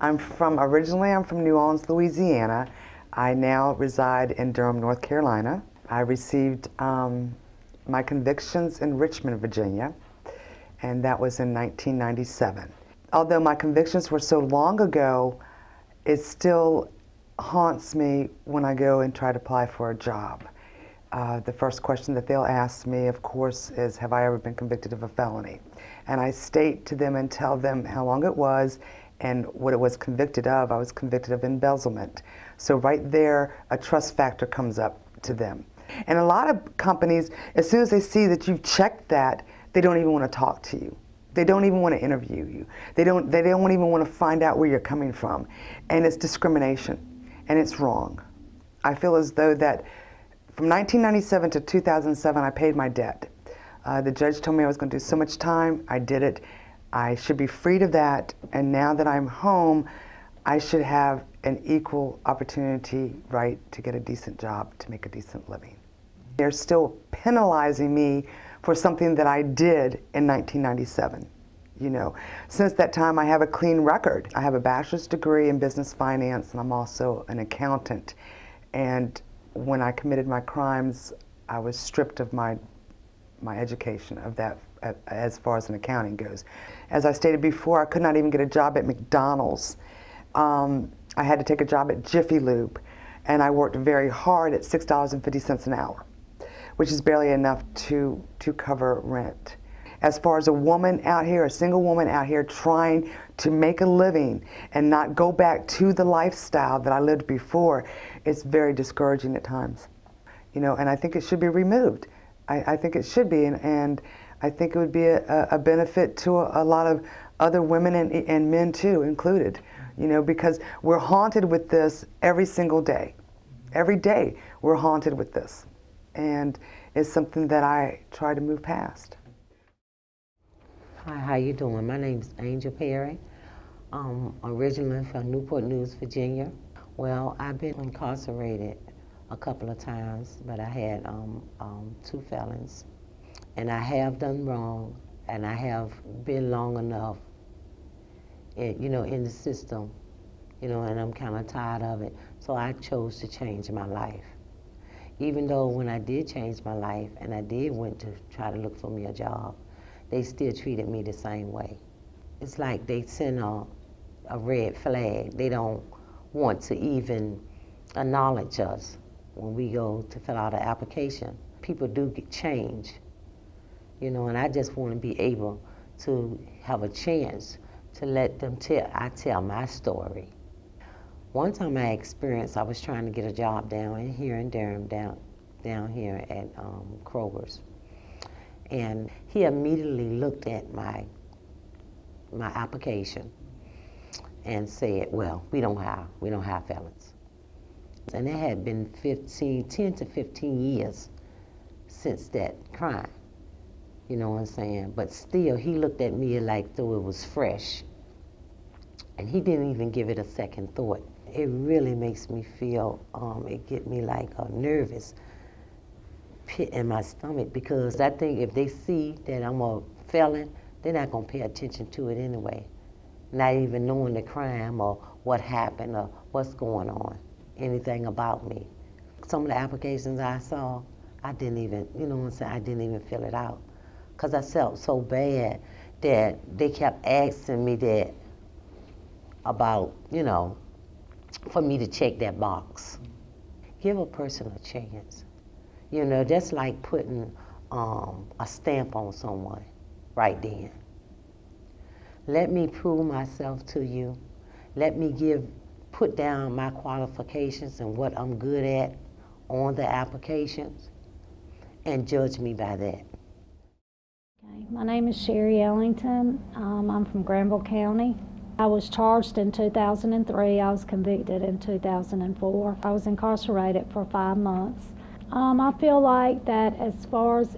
Originally I'm from New Orleans, Louisiana. I now reside in Durham, North Carolina. I received my convictions in Richmond, Virginia, and that was in 1997. Although my convictions were so long ago, it still haunts me when I go and try to apply for a job. The first question that they'll ask me, of course, is, have I ever been convicted of a felony? And I state to them and tell them how long it was and what it was convicted of. I was convicted of embezzlement. So right there, a trust factor comes up to them. And a lot of companies, as soon as they see that you've checked that, they don't even want to talk to you. They don't even want to interview you. They don't even want to find out where you're coming from. And it's discrimination, and it's wrong. I feel as though that from 1997 to 2007, I paid my debt. The judge told me I was going to do so much time. I did it. I should be freed of that. And now that I'm home, I should have an equal opportunity right to get a decent job, to make a decent living. They're still penalizing me for something that I did in 1997. You know, since that time, I have a clean record. I have a bachelor's degree in business finance, and I'm also an accountant. And when I committed my crimes, I was stripped of my education of that as far as an accounting goes. As I stated before, I could not even get a job at McDonald's. I had to take a job at Jiffy Lube, and I worked very hard at $6.50 an hour, which is barely enough to cover rent. As far as a woman out here, a single woman out here trying to make a living and not go back to the lifestyle that I lived before, it's very discouraging at times. You know, and I think it should be removed. I think it should be, and I think it would be a benefit to a lot of other women and men too, included. You know, because we're haunted with this every single day. Every day we're haunted with this. And it's something that I try to move past. Hi, how you doing? My name is Angel Perry. Originally from Newport News, Virginia. Well, I've been incarcerated a couple of times, but I had 2 felons. And I have done wrong, and I have been long enough you know, in the system, you know, and I'm kind of tired of it. So I chose to change my life. Even though when I did change my life and I did went to try to look for me a job, they still treated me the same way. It's like they send a red flag. They don't want to even acknowledge us when we go to fill out an application. People do get change, you know, and I just want to be able to have a chance to let them tell my story. One time I experienced, I was trying to get a job down here in Durham, down here at Kroger's. And he immediately looked at my application and said, well, we don't have felons. And it had been 10 to 15 years since that crime. You know what I'm saying? But still, he looked at me like though it was fresh. And he didn't even give it a second thought. It really makes me feel, it get me like a nervous pit in my stomach, because I think if they see that I'm a felon, they're not gonna pay attention to it anyway. Not even knowing the crime or what happened or what's going on, anything about me. Some of the applications I saw, I didn't even, you know what I'm saying, I didn't even fill it out. Because I felt so bad that they kept asking me that about, you know, for me to check that box. Give a person a chance. You know, that's like putting a stamp on someone right then. Let me prove myself to you. Let me put down my qualifications and what I'm good at on the applications and judge me by that. Okay. My name is Sherrie Ellington. I'm from Granville County. I was charged in 2003. I was convicted in 2004. I was incarcerated for 5 months. I feel like that as far as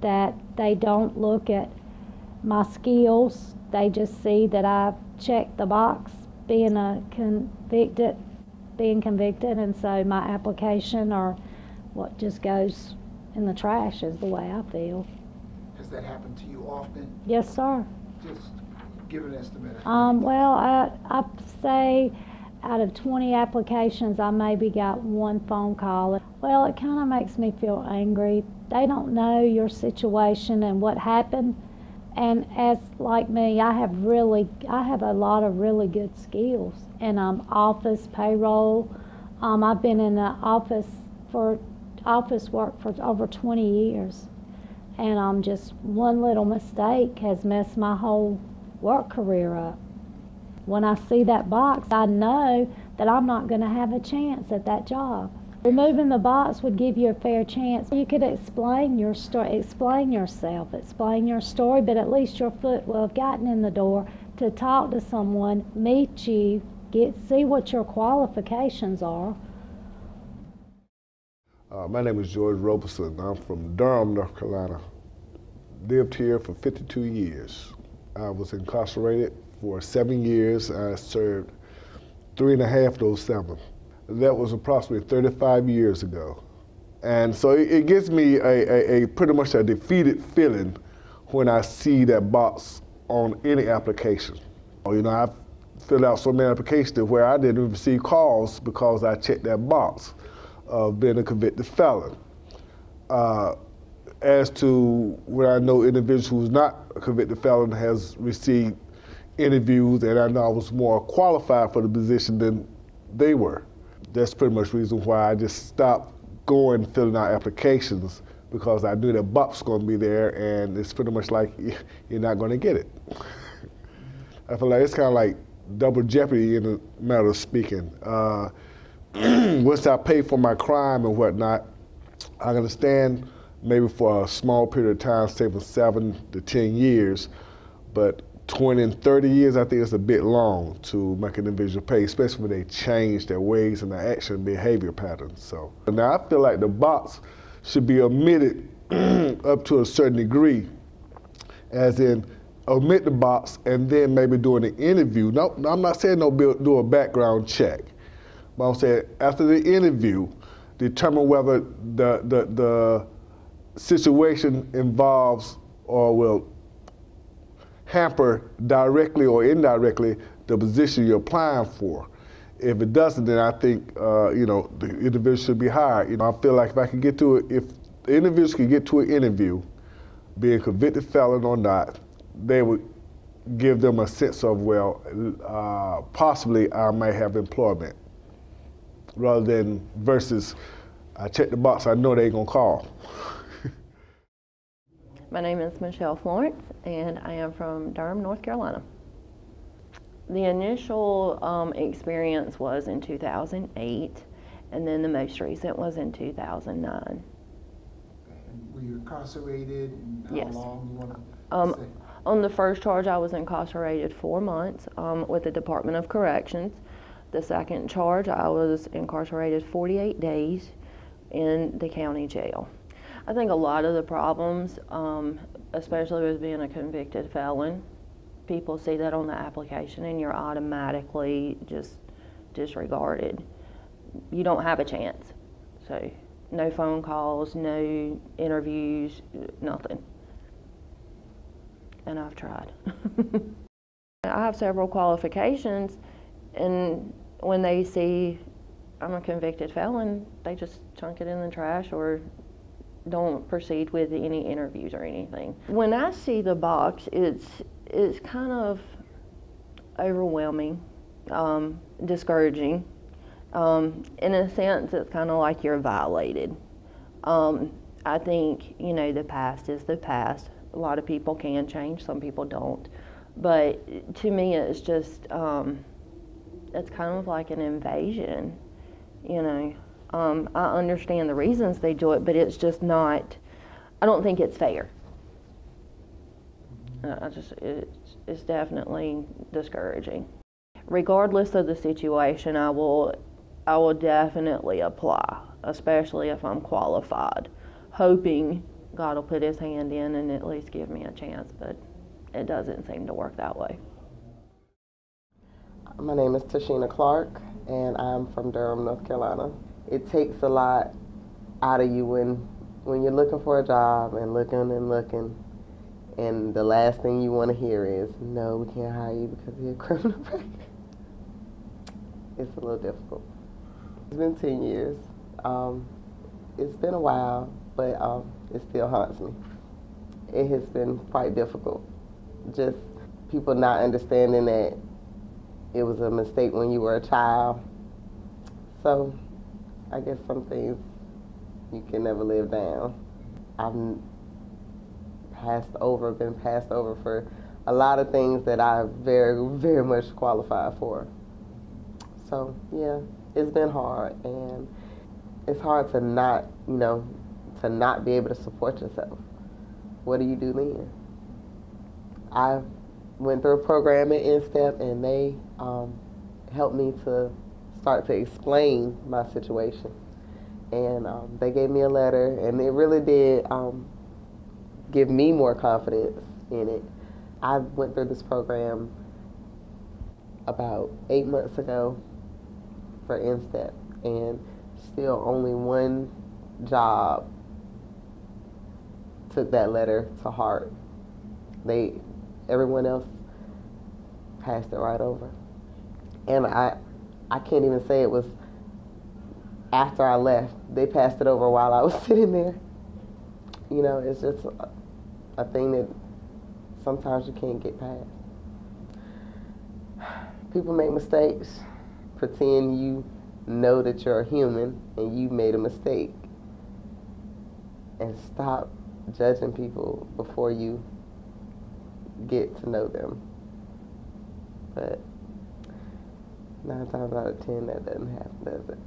that they don't look at my skills, they just see that I've checked the box being convicted, and so my application or what just goes in the trash is the way I feel. Has that happened to you often? Yes, sir. Just give an estimate? Well, I say out of 20 applications, I maybe got one phone call. Well, it kind of makes me feel angry. They don't know your situation and what happened. And as like me, I have a lot of really good skills in office, payroll. I've been in the office work for over 20 years. And just one little mistake has messed my whole work career up. When I see that box, I know that I'm not going to have a chance at that job. Removing the box would give you a fair chance. You could explain your story, explain yourself, explain your story, but at least your foot will have gotten in the door to talk to someone, meet you, see what your qualifications are. My name is George Roberson. I'm from Durham, North Carolina. Lived here for 52 years. I was incarcerated for 7 years. I served 3.5 of those 7. That was approximately 35 years ago. And so it gives me a pretty much a defeated feeling when I see that box on any application. You know, I've filled out so many applications where I didn't even receive calls because I checked that box of being a convicted felon. As to where I know individuals who's not a convicted felon has received interviews, and I know I was more qualified for the position than they were. That's pretty much the reason why I just stopped going filling out applications, because I knew that box was going to be there, and it's pretty much like you're not going to get it. I feel like it's kind of like double jeopardy in a matter of speaking. Once I pay for my crime and whatnot, I understand maybe for a small period of time, say for 7 to 10 years, but 20 and 30 years, I think it's a bit long to make an individual pay, especially when they change their ways and their action and behavior patterns. So now I feel like the box should be omitted up to a certain degree, as in omit the box and then maybe during the interview. No, I'm not saying do a background check, but I'm saying after the interview, determine whether the situation involves or will hamper directly or indirectly the position you're applying for. If it doesn't, then I think you know, the individual should be hired. You know, I feel like if I can get to it, if the individuals can get to an interview, be a convicted felon or not, they would give them a sense of, well, possibly I may have employment, rather than versus I check the box, I know they ain't gonna call. My name is Florence, and I am from Durham, North Carolina. The initial experience was in 2008, and then the most recent was in 2009. Were you incarcerated? And how Yes. long you want to say? On the first charge, I was incarcerated 4 months with the Department of Corrections. The second charge, I was incarcerated 48 days in the county jail. I think a lot of the problems, especially with being a convicted felon, people see that on the application and you're automatically just disregarded. You don't have a chance. So no phone calls, no interviews, nothing. And I've tried. I have several qualifications, and when they see I'm a convicted felon, they just chunk it in the trash or don't proceed with any interviews or anything. When I see the box, it's kind of overwhelming, discouraging. In a sense, it's kind of like you're violated. I think, you know, the past is the past. A lot of people can change, some people don't. But to me, it's just, it's kind of like an invasion, you know. I understand the reasons they do it, but it's just not, I don't think it's fair. It's definitely discouraging. Regardless of the situation, I will definitely apply, especially if I'm qualified, hoping God will put his hand in and at least give me a chance, but it doesn't seem to work that way. My name is Tashina Clark, and I'm from Durham, North Carolina. It takes a lot out of you when you're looking for a job and looking, And the last thing you want to hear is, no, we can't hire you because you're a criminal record. It's a little difficult. It's been 10 years. It's been a while, but it still haunts me. It has been quite difficult. Just people not understanding that it was a mistake when you were a child. So I guess some things you can never live down. I've been passed over for a lot of things that I very, very much qualified for. So yeah, it's been hard, and it's hard to not, to not be able to support yourself. What do you do then? I went through a program at InStep, and they helped me to start to explain my situation. And they gave me a letter, and it really did give me more confidence in it. I went through this program about 8 months ago for InStep, and still only one job took that letter to heart. Everyone else passed it right over. And I can't even say it was after I left. They passed it over while I was sitting there. It's just a thing that sometimes you can't get past. People make mistakes. Pretend you know that you're a human and you made a mistake. And stop judging people before you get to know them. But 9 times out of 10, that doesn't happen, does it?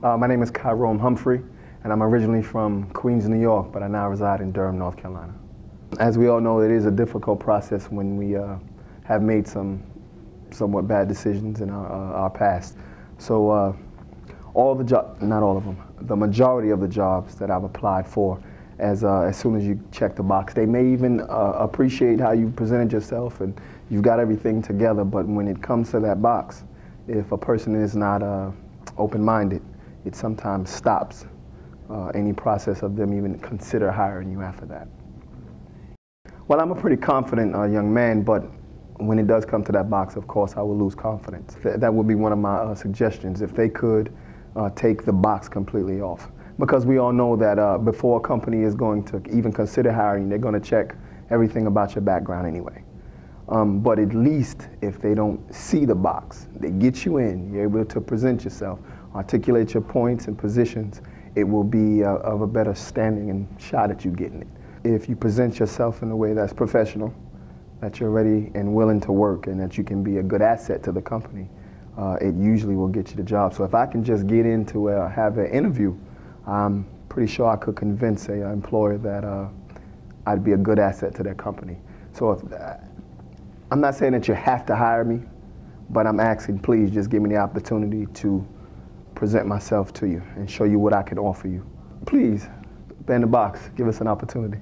My name is Kyrome Humphrey, and I'm originally from Queens, New York, but I now reside in Durham, North Carolina. As we all know, it is a difficult process when we have made some somewhat bad decisions in our past. So all the jobs, not all of them, the majority of the jobs that I've applied for, as soon as you check the box, they may even appreciate how you presented yourself and you've got everything together, but when it comes to that box, if a person is not open-minded, it sometimes stops any process of them even consider hiring you after that. Well, I'm a pretty confident young man, but when it does come to that box, of course, I will lose confidence. That would be one of my suggestions, if they could take the box completely off. Because we all know that before a company is going to even consider hiring, they're going to check everything about your background anyway. But at least if they don't see the box, they get you in, you're able to present yourself, articulate your points and positions, it will be of a better standing and shot at you getting it. If you present yourself in a way that's professional, that you're ready and willing to work, and that you can be a good asset to the company, it usually will get you the job. So if I can just get in to have an interview, I'm pretty sure I could convince an employer that I'd be a good asset to their company. So I'm not saying that you have to hire me, but I'm asking, please just give me the opportunity to present myself to you and show you what I can offer you. Please, bend the box, give us an opportunity.